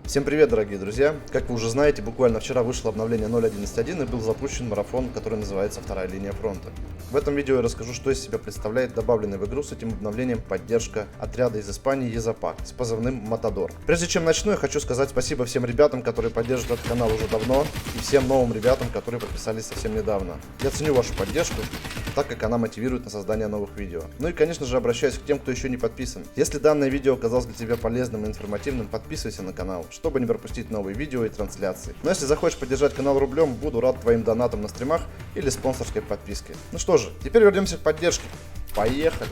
Всем привет, дорогие друзья! Как вы уже знаете, буквально вчера вышло обновление 0.11.1 и был запущен марафон, который называется «Вторая линия фронта». В этом видео я расскажу, что из себя представляет добавленная в игру с этим обновлением поддержка отряда из Испании Езапак с позывным Матадор. Прежде чем начну, я хочу сказать спасибо всем ребятам, которые поддерживают этот канал уже давно, и всем новым ребятам, которые подписались совсем недавно. Я ценю вашу поддержку, так как она мотивирует на создание новых видео. Ну и, конечно же, обращаюсь к тем, кто еще не подписан. Если данное видео оказалось для тебя полезным и информативным, подписывайся на канал, чтобы не пропустить новые видео и трансляции. Но если захочешь поддержать канал рублем, буду рад твоим донатам на стримах или спонсорской подписке. Ну что же, теперь вернемся к поддержке. Поехали!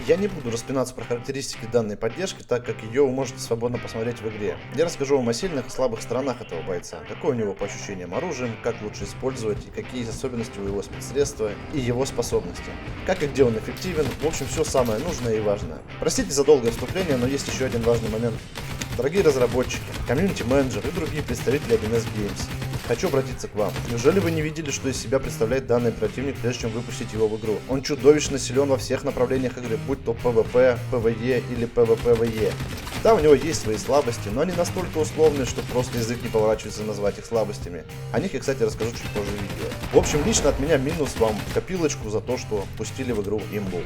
Я не буду распинаться про характеристики данной поддержки, так как ее вы можете свободно посмотреть в игре. Я расскажу вам о сильных и слабых сторонах этого бойца, какое у него по ощущениям оружием, как лучше использовать и какие есть особенности у его спецсредства и его способности, как и где он эффективен, в общем все самое нужное и важное. Простите за долгое вступление, но есть еще один важный момент. Дорогие разработчики, комьюнити-менеджеры и другие представители 1С Games, хочу обратиться к вам. Неужели вы не видели, что из себя представляет данный противник, прежде чем выпустить его в игру? Он чудовищно силен во всех направлениях игры, будь то PvP, PvE или PvPvE. Да, у него есть свои слабости, но они настолько условные, что просто язык не поворачивается назвать их слабостями. О них я, кстати, расскажу чуть позже в видео. В общем, лично от меня минус вам в копилочку за то, что пустили в игру имбу.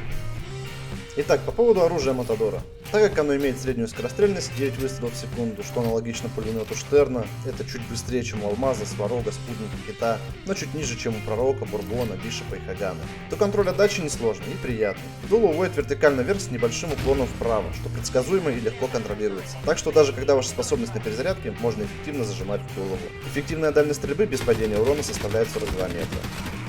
Итак, по поводу оружия Матадора. Так как оно имеет среднюю скорострельность 9 выстрелов в секунду, что аналогично пулемету Штерна, это чуть быстрее, чем у Алмаза, Сварога, Спутника, Кита, но чуть ниже, чем у Пророка, Бурбона, Бишопа и Хагана, то контроль отдачи несложный и приятный. Дуло уводит вертикально вверх с небольшим уклоном вправо, что предсказуемо и легко контролируется. Так что даже когда ваша способность на перезарядке, можно эффективно зажимать в голову. Эффективная дальность стрельбы без падения урона составляет 42 метра.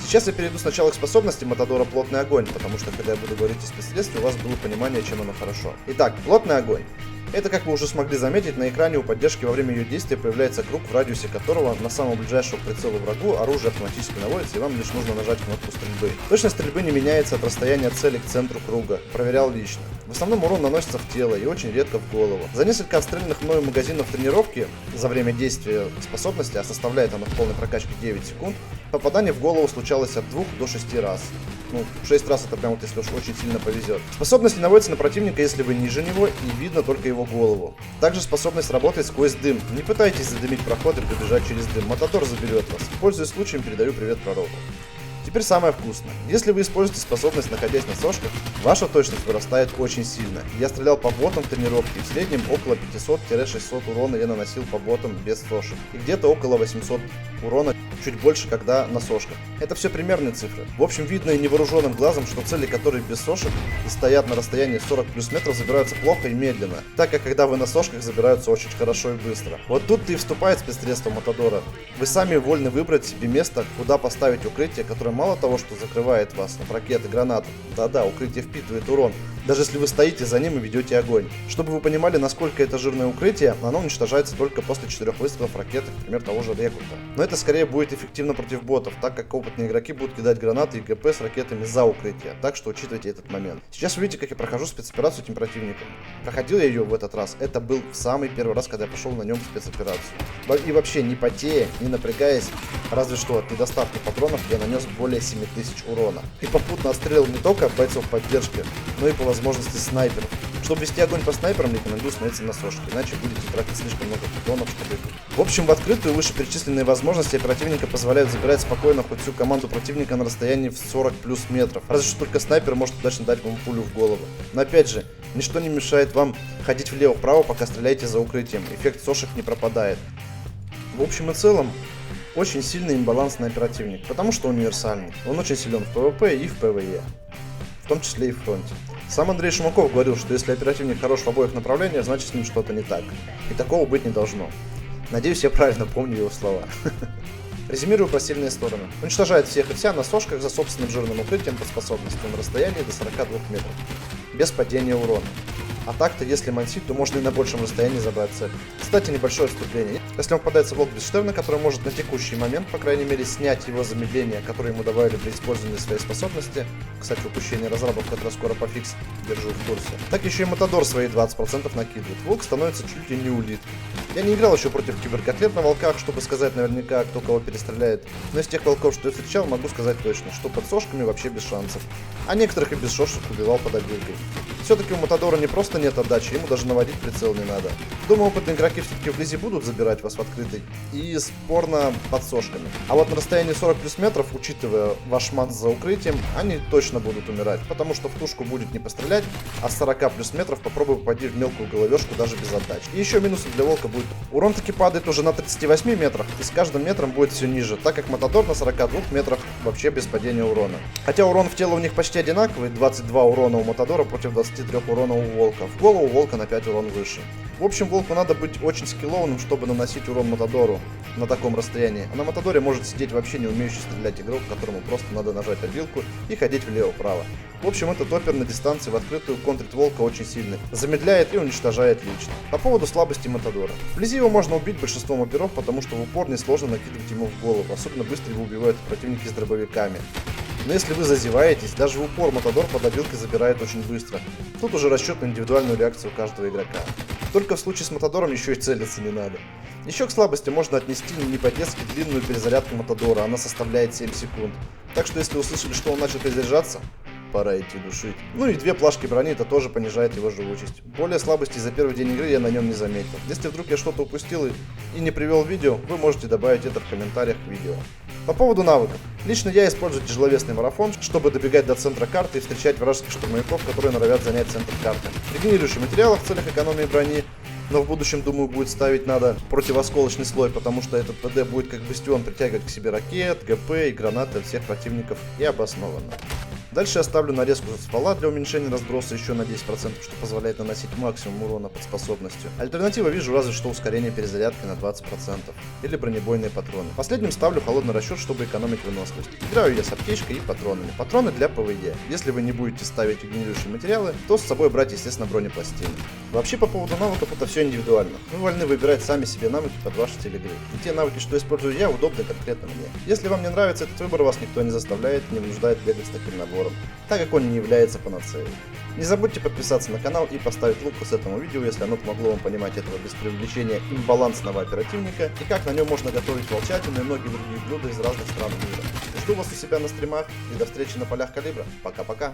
Сейчас я перейду сначала к способности Матадора «Плотный огонь», потому что когда я буду говорить о спецсредстве, у вас было понимание, чем оно хорошо. Итак, «Плотный огонь». Это, как вы уже смогли заметить, на экране у поддержки во время ее действия появляется круг, в радиусе которого на самого ближайшего к прицелу врагу оружие автоматически наводится, и вам лишь нужно нажать кнопку стрельбы. Точность стрельбы не меняется от расстояния цели к центру круга. Проверял лично. В основном урон наносится в тело и очень редко в голову. За несколько отстрелянных мною магазинов тренировки за время действия способности, а составляет она в полной прокачке 9 секунд, попадание в голову случалось от 2 до 6 раз. 6 раз это прям вот если уж очень сильно повезет. Способность не наводится на противника, если вы ниже него и видно только его голову. Также способность работает сквозь дым. Не пытайтесь задымить проход и пробежать через дым. Матадор заберет вас. Пользуясь случаем, передаю привет Пророку. Теперь самое вкусное. Если вы используете способность, находясь на сошках, ваша точность вырастает очень сильно. Я стрелял по ботам в тренировке, в среднем около 500-600 урона я наносил по ботам без сошек. И где-то около 800 урона, чуть больше, когда на сошках. Это все примерные цифры. В общем, видно и невооруженным глазом, что цели, которые без сошек и стоят на расстоянии 40 плюс метров, забираются плохо и медленно, так как когда вы на сошках, забираются очень хорошо и быстро. Вот тут-то и вступает спецсредство Матадора. Вы сами вольны выбрать себе место, куда поставить укрытие, которое мало того, что закрывает вас от ракет и гранат. Да-да, укрытие впитывает урон, даже если вы стоите за ним и ведете огонь. Чтобы вы понимали, насколько это жирное укрытие, оно уничтожается только после 4 выстрелов ракеты, например, того же рекрута. Но это скорее будет эффективно против ботов, так как опытные игроки будут кидать гранаты и ГП с ракетами за укрытие, так что учитывайте этот момент. Сейчас вы видите, как я прохожу спецоперацию этим противником. Проходил я ее в этот раз, это был самый первый раз, когда я пошел на нем в спецоперацию. И вообще, не потея, не напрягаясь, разве что от недостатка патронов, я нанес более 7000 урона. И попутно отстрелил не только бойцов поддержки, но и по возможности снайперов. Чтобы вести огонь по снайперам, рекомендую становиться на сошке, иначе будете тратить слишком много патронов, чтобы... В общем, в открытую вышеперечисленные возможности оперативника позволяют забирать спокойно хоть всю команду противника на расстоянии в 40 плюс метров. Разве что только снайпер может удачно дать вам пулю в голову. Но опять же, ничто не мешает вам ходить влево-вправо, пока стреляете за укрытием. Эффект сошек не пропадает. В общем и целом, очень сильный имбалансный оперативник, потому что универсальный. Он очень силен в PvP и в PvE. В том числе и в фронте. Сам Андрей Шумаков говорил, что если оперативник хорош в обоих направлениях, значит с ним что-то не так. И такого быть не должно. Надеюсь, я правильно помню его слова. Резюмирую про сильные стороны. Уничтожает всех и вся на сошках за собственным жирным укрытием по способности на расстоянии до 42 метров. Без падения урона. А так-то, если мансить, то можно и на большем расстоянии забрать цель. Кстати, небольшое отступление. Если вам попадается волк без Штерна, который может на текущий момент, по крайней мере, снять его замедление, которое ему добавили при использовании своей способности, кстати, упущение разрабов, которое скоро пофиксит, держу в курсе, так еще и Матадор свои 20% накидывает. Волк становится чуть ли не улит. Я не играл еще против киберкотлет на волках, чтобы сказать наверняка, кто кого перестреляет, но из тех волков, что я встречал, могу сказать точно, что под сошками вообще без шансов. А некоторых и без шошек убивал под обилкой. Все-таки у Матадора не просто нет отдачи, ему даже наводить прицел не надо. Думаю, опытные игроки все-таки вблизи будут забирать вас в открытый и спорно под сошками. А вот на расстоянии 40 плюс метров, учитывая ваш мат за укрытием, они точно будут умирать, потому что в тушку будет не пострелять, а с 40 плюс метров попробуй попади в мелкую головешку даже без отдачи. И еще минусом для волка будет. Урон таки падает уже на 38 метрах, и с каждым метром будет все ниже, так как Матадор на 42 метрах вообще без падения урона. Хотя урон в тело у них почти одинаковый, 22 урона у Матадора против 23 урона у волка. В голову волка на 5 урон выше. В общем, волку надо быть очень скиллованным, чтобы наносить урон Матадору на таком расстоянии. А на Матадоре может сидеть вообще не умеющий стрелять игрок, которому просто надо нажать обилку и ходить влево-вправо. В общем, этот топпер на дистанции в открытую контрит волка очень сильный. Замедляет и уничтожает лично. По поводу слабости Матадора. Вблизи его можно убить большинством оперов, потому что в упор несложно накидывать ему в голову. Особенно быстро его убивают противники с дробовиками. Но если вы зазеваетесь, даже в упор Матадор под обилкой забирает очень быстро. Тут уже расчет на индивидуальную реакцию каждого игрока. Только в случае с Матадором еще и целиться не надо. Еще к слабости можно отнести не по-детски длинную перезарядку Матадора, она составляет 7 секунд. Так что если услышали, что он начал перезаряжаться, пора идти душить. Ну и 2 плашки брони, это тоже понижает его живучесть. Более слабости за первый день игры я на нем не заметил. Если вдруг я что-то упустил и не привел видео, вы можете добавить это в комментариях к видео. По поводу навыков. Лично я использую тяжеловесный марафон, чтобы добегать до центра карты и встречать вражеских штурмовиков, которые норовят занять центр карты. Регенерирующий материал в целях экономии брони, но в будущем, думаю, будет ставить надо противосколочный слой, потому что этот ПД будет как бастион притягивать к себе ракет, ГП и гранаты от всех противников и обоснованно. Дальше я ставлю нарезку ствола для уменьшения разброса еще на 10%, что позволяет наносить максимум урона под способностью. Альтернатива вижу разве что ускорение перезарядки на 20%. Или бронебойные патроны. Последним ставлю холодный расчет, чтобы экономить выносливость. Играю я с аптечкой и патронами. Патроны для ПВЕ. Если вы не будете ставить генерирующие материалы, то с собой брать, естественно, бронепластины. Вообще по поводу навыков это все индивидуально. Вы вольны выбирать сами себе навыки под ваш стиль игры. И те навыки, что использую я, удобны конкретно мне. Если вам не нравится этот выбор, вас никто не заставляет, не вынуждает бегать с таким набором, так как он не является панацеей. Не забудьте подписаться на канал и поставить лайк с этому видео, если оно помогло вам понимать этого без преувеличения имбалансного оперативника и как на нем можно готовить волчатину и многие другие блюда из разных стран мира. Жду вас у себя на стримах и до встречи на полях калибра. Пока-пока.